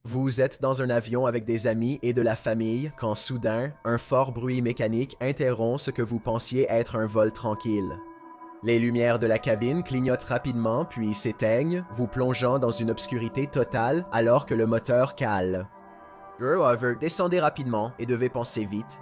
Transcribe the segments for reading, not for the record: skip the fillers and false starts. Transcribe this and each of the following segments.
Vous êtes dans un avion avec des amis et de la famille quand soudain, un fort bruit mécanique interrompt ce que vous pensiez être un vol tranquille. Les lumières de la cabine clignotent rapidement puis s'éteignent, vous plongeant dans une obscurité totale alors que le moteur cale. Descendez rapidement et devez penser vite.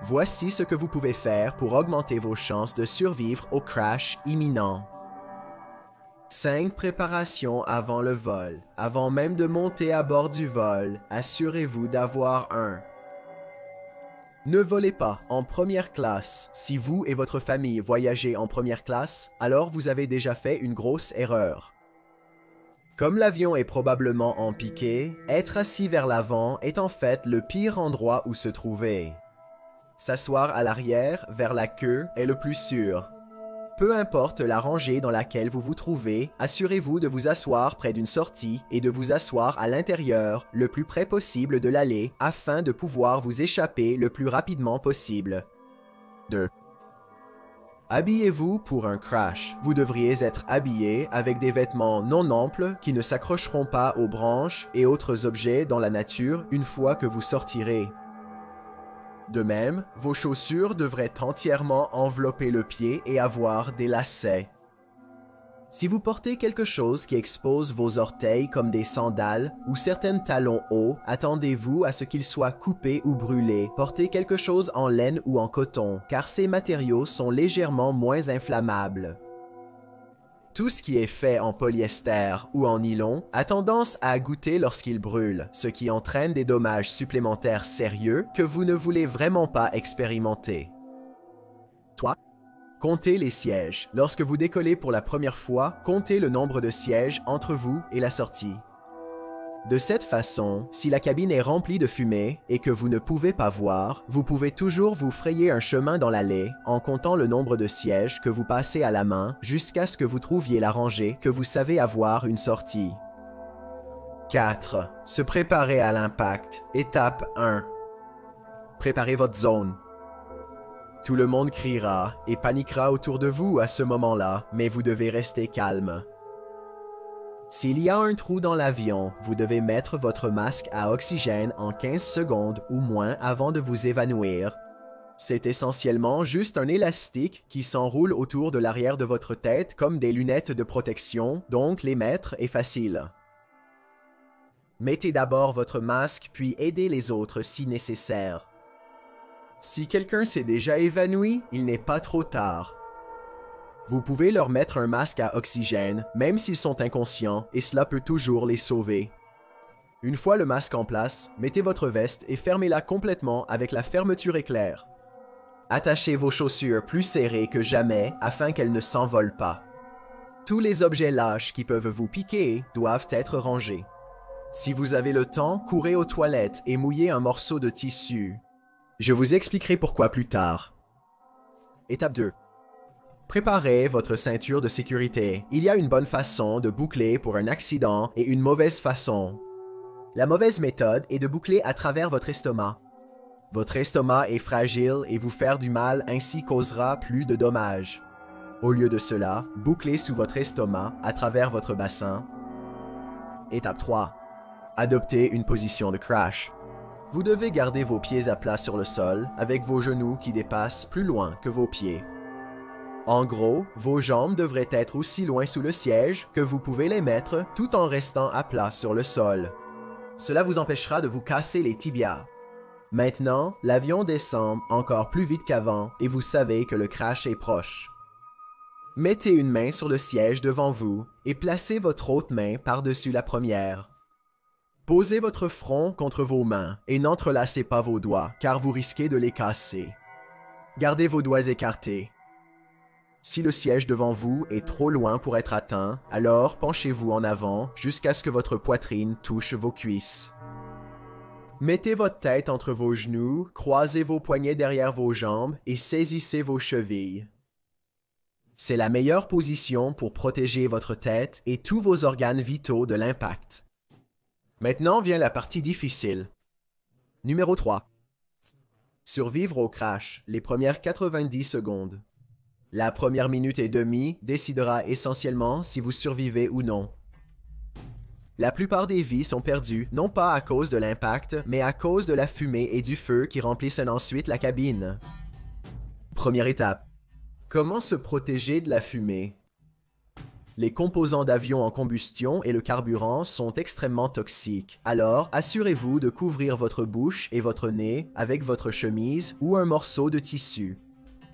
Voici ce que vous pouvez faire pour augmenter vos chances de survivre au crash imminent. 5 préparations avant le vol. Avant même de monter à bord du vol, assurez-vous d'avoir un. Ne volez pas en première classe. Si vous et votre famille voyagez en première classe, alors vous avez déjà fait une grosse erreur. Comme l'avion est probablement en piqué, être assis vers l'avant est en fait le pire endroit où se trouver. S'asseoir à l'arrière, vers la queue, est le plus sûr. Peu importe la rangée dans laquelle vous vous trouvez, assurez-vous de vous asseoir près d'une sortie et de vous asseoir à l'intérieur, le plus près possible de l'allée, afin de pouvoir vous échapper le plus rapidement possible. 2. Habillez-vous pour un crash. Vous devriez être habillé avec des vêtements non amples qui ne s'accrocheront pas aux branches et autres objets dans la nature une fois que vous sortirez. De même, vos chaussures devraient entièrement envelopper le pied et avoir des lacets. Si vous portez quelque chose qui expose vos orteils comme des sandales ou certains talons hauts, attendez-vous à ce qu'ils soient coupés ou brûlés. Portez quelque chose en laine ou en coton, car ces matériaux sont légèrement moins inflammables. Tout ce qui est fait en polyester ou en nylon a tendance à goûter lorsqu'il brûle, ce qui entraîne des dommages supplémentaires sérieux que vous ne voulez vraiment pas expérimenter. 3. Comptez les sièges. Lorsque vous décollez pour la première fois, comptez le nombre de sièges entre vous et la sortie. De cette façon, si la cabine est remplie de fumée et que vous ne pouvez pas voir, vous pouvez toujours vous frayer un chemin dans l'allée en comptant le nombre de sièges que vous passez à la main jusqu'à ce que vous trouviez la rangée que vous savez avoir une sortie. 4. Se préparer à l'impact. Étape 1. Préparez votre zone. Tout le monde criera et paniquera autour de vous à ce moment-là, mais vous devez rester calme. S'il y a un trou dans l'avion, vous devez mettre votre masque à oxygène en 15 secondes ou moins avant de vous évanouir. C'est essentiellement juste un élastique qui s'enroule autour de l'arrière de votre tête comme des lunettes de protection, donc les mettre est facile. Mettez d'abord votre masque puis aidez les autres si nécessaire. Si quelqu'un s'est déjà évanoui, il n'est pas trop tard. Vous pouvez leur mettre un masque à oxygène, même s'ils sont inconscients, et cela peut toujours les sauver. Une fois le masque en place, mettez votre veste et fermez-la complètement avec la fermeture éclair. Attachez vos chaussures plus serrées que jamais afin qu'elles ne s'envolent pas. Tous les objets lâches qui peuvent vous piquer doivent être rangés. Si vous avez le temps, courez aux toilettes et mouillez un morceau de tissu. Je vous expliquerai pourquoi plus tard. Étape 2. Préparez votre ceinture de sécurité. Il y a une bonne façon de boucler pour un accident et une mauvaise façon. La mauvaise méthode est de boucler à travers votre estomac. Votre estomac est fragile et vous faire du mal ainsi causera plus de dommages. Au lieu de cela, bouclez sous votre estomac à travers votre bassin. Étape 3. Adoptez une position de crash. Vous devez garder vos pieds à plat sur le sol avec vos genoux qui dépassent plus loin que vos pieds. En gros, vos jambes devraient être aussi loin sous le siège que vous pouvez les mettre tout en restant à plat sur le sol. Cela vous empêchera de vous casser les tibias. Maintenant, l'avion descend encore plus vite qu'avant et vous savez que le crash est proche. Mettez une main sur le siège devant vous et placez votre autre main par-dessus la première. Posez votre front contre vos mains et n'entrelacez pas vos doigts car vous risquez de les casser. Gardez vos doigts écartés. Si le siège devant vous est trop loin pour être atteint, alors penchez-vous en avant jusqu'à ce que votre poitrine touche vos cuisses. Mettez votre tête entre vos genoux, croisez vos poignets derrière vos jambes et saisissez vos chevilles. C'est la meilleure position pour protéger votre tête et tous vos organes vitaux de l'impact. Maintenant vient la partie difficile. Numéro 3. Survivre au crash, les premières 90 secondes. La première minute et demie décidera essentiellement si vous survivez ou non. La plupart des vies sont perdues, non pas à cause de l'impact, mais à cause de la fumée et du feu qui remplissent ensuite la cabine. Première étape. Comment se protéger de la fumée? Les composants d'avion en combustion et le carburant sont extrêmement toxiques, alors assurez-vous de couvrir votre bouche et votre nez avec votre chemise ou un morceau de tissu.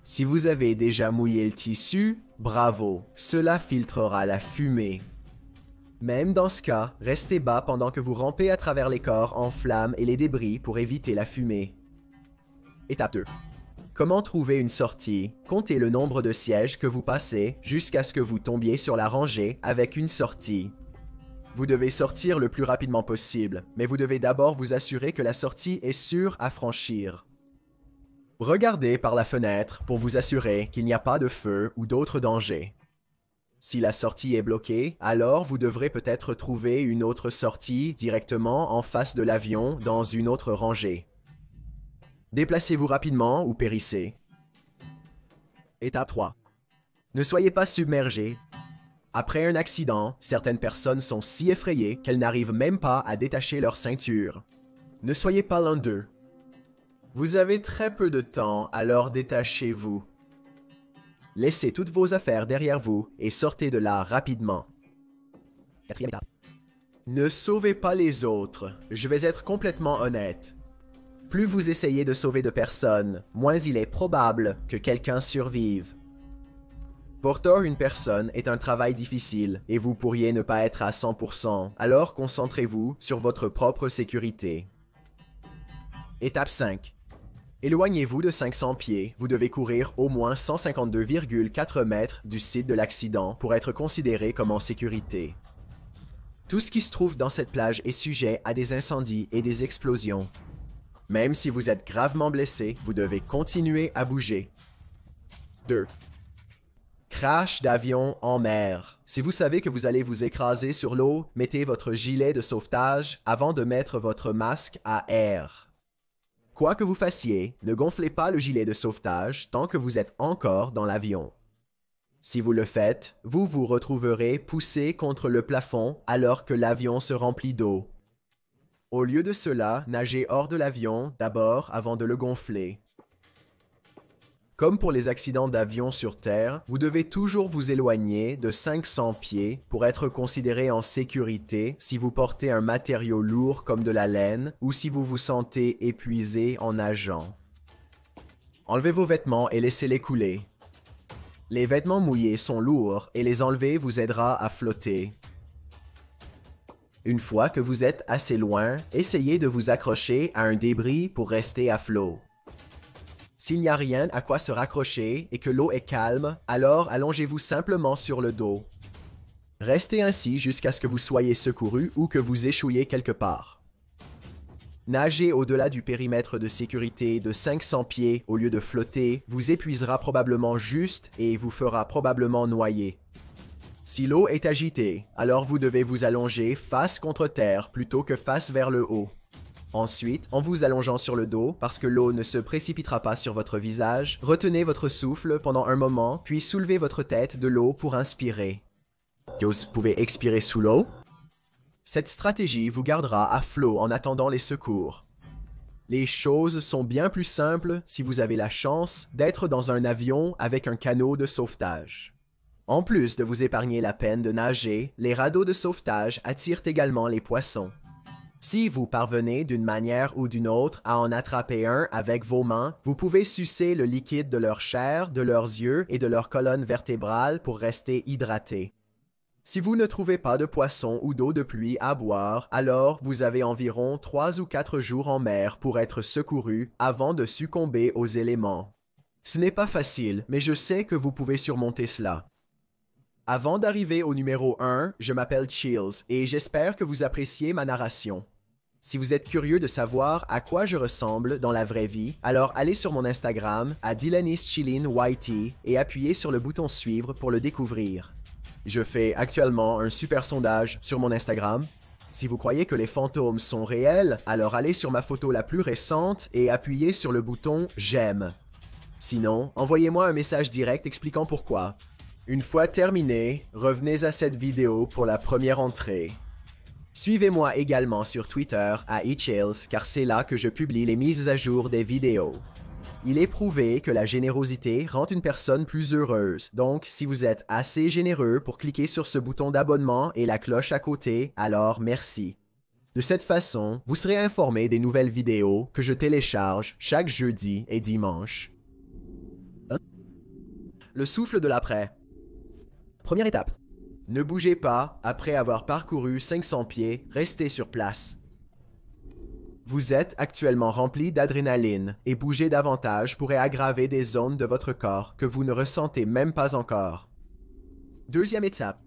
Si vous avez déjà mouillé le tissu, bravo, cela filtrera la fumée. Même dans ce cas, restez bas pendant que vous rampez à travers les corps en flammes et les débris pour éviter la fumée. Étape 2. Comment trouver une sortie? Comptez le nombre de sièges que vous passez jusqu'à ce que vous tombiez sur la rangée avec une sortie. Vous devez sortir le plus rapidement possible, mais vous devez d'abord vous assurer que la sortie est sûre à franchir. Regardez par la fenêtre pour vous assurer qu'il n'y a pas de feu ou d'autres dangers. Si la sortie est bloquée, alors vous devrez peut-être trouver une autre sortie directement en face de l'avion dans une autre rangée. Déplacez-vous rapidement ou périssez. Étape 3. Ne soyez pas submergé. Après un accident, certaines personnes sont si effrayées qu'elles n'arrivent même pas à détacher leur ceinture. Ne soyez pas l'un d'eux. Vous avez très peu de temps, alors détachez-vous. Laissez toutes vos affaires derrière vous et sortez de là rapidement. Quatrième étape. Ne sauvez pas les autres. Je vais être complètement honnête. Plus vous essayez de sauver de personnes, moins il est probable que quelqu'un survive. Porter une personne est un travail difficile et vous pourriez ne pas être à 100%, alors concentrez-vous sur votre propre sécurité. Étape 5. Éloignez-vous de 500 pieds, vous devez courir au moins 152,4 mètres du site de l'accident pour être considéré comme en sécurité. Tout ce qui se trouve dans cette plage est sujet à des incendies et des explosions. Même si vous êtes gravement blessé, vous devez continuer à bouger. 2. Crash d'avion en mer. Si vous savez que vous allez vous écraser sur l'eau, mettez votre gilet de sauvetage avant de mettre votre masque à air. Quoi que vous fassiez, ne gonflez pas le gilet de sauvetage tant que vous êtes encore dans l'avion. Si vous le faites, vous vous retrouverez poussé contre le plafond alors que l'avion se remplit d'eau. Au lieu de cela, nagez hors de l'avion d'abord avant de le gonfler. Comme pour les accidents d'avion sur Terre, vous devez toujours vous éloigner de 500 pieds pour être considéré en sécurité si vous portez un matériau lourd comme de la laine ou si vous vous sentez épuisé en nageant. Enlevez vos vêtements et laissez-les couler. Les vêtements mouillés sont lourds et les enlever vous aidera à flotter. Une fois que vous êtes assez loin, essayez de vous accrocher à un débris pour rester à flot. S'il n'y a rien à quoi se raccrocher et que l'eau est calme, alors allongez-vous simplement sur le dos. Restez ainsi jusqu'à ce que vous soyez secouru ou que vous échouiez quelque part. Nager au-delà du périmètre de sécurité de 500 pieds au lieu de flotter vous épuisera probablement juste et vous fera probablement noyer. Si l'eau est agitée, alors vous devez vous allonger face contre terre plutôt que face vers le haut. Ensuite, en vous allongeant sur le dos, parce que l'eau ne se précipitera pas sur votre visage, retenez votre souffle pendant un moment, puis soulevez votre tête de l'eau pour inspirer. Vous pouvez expirer sous l'eau. Cette stratégie vous gardera à flot en attendant les secours. Les choses sont bien plus simples si vous avez la chance d'être dans un avion avec un canot de sauvetage. En plus de vous épargner la peine de nager, les radeaux de sauvetage attirent également les poissons. Si vous parvenez d'une manière ou d'une autre à en attraper un avec vos mains, vous pouvez sucer le liquide de leur chair, de leurs yeux et de leur colonne vertébrale pour rester hydraté. Si vous ne trouvez pas de poisson ou d'eau de pluie à boire, alors vous avez environ 3 ou 4 jours en mer pour être secouru avant de succomber aux éléments. Ce n'est pas facile, mais je sais que vous pouvez surmonter cela. Avant d'arriver au numéro 1, je m'appelle Chills et j'espère que vous appréciez ma narration. Si vous êtes curieux de savoir à quoi je ressemble dans la vraie vie, alors allez sur mon Instagram à DylanIsChillinYT et appuyez sur le bouton suivre pour le découvrir. Je fais actuellement un super sondage sur mon Instagram. Si vous croyez que les fantômes sont réels, alors allez sur ma photo la plus récente et appuyez sur le bouton j'aime. Sinon, envoyez-moi un message direct expliquant pourquoi. Une fois terminé, revenez à cette vidéo pour la première entrée. Suivez-moi également sur Twitter à eChills car c'est là que je publie les mises à jour des vidéos. Il est prouvé que la générosité rend une personne plus heureuse, donc si vous êtes assez généreux pour cliquer sur ce bouton d'abonnement et la cloche à côté, alors merci. De cette façon, vous serez informé des nouvelles vidéos que je télécharge chaque jeudi et dimanche. Le souffle de l'après. Première étape. Ne bougez pas après avoir parcouru 500 pieds, restez sur place. Vous êtes actuellement rempli d'adrénaline et bouger davantage pourrait aggraver des zones de votre corps que vous ne ressentez même pas encore. Deuxième étape.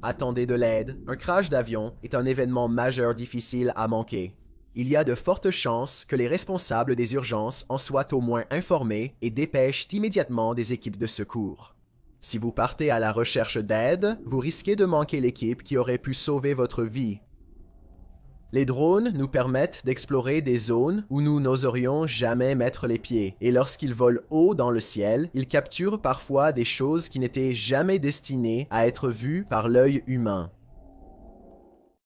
Attendez de l'aide. Un crash d'avion est un événement majeur difficile à manquer. Il y a de fortes chances que les responsables des urgences en soient au moins informés et dépêchent immédiatement des équipes de secours. Si vous partez à la recherche d'aide, vous risquez de manquer l'équipe qui aurait pu sauver votre vie. Les drones nous permettent d'explorer des zones où nous n'oserions jamais mettre les pieds, et lorsqu'ils volent haut dans le ciel, ils capturent parfois des choses qui n'étaient jamais destinées à être vues par l'œil humain.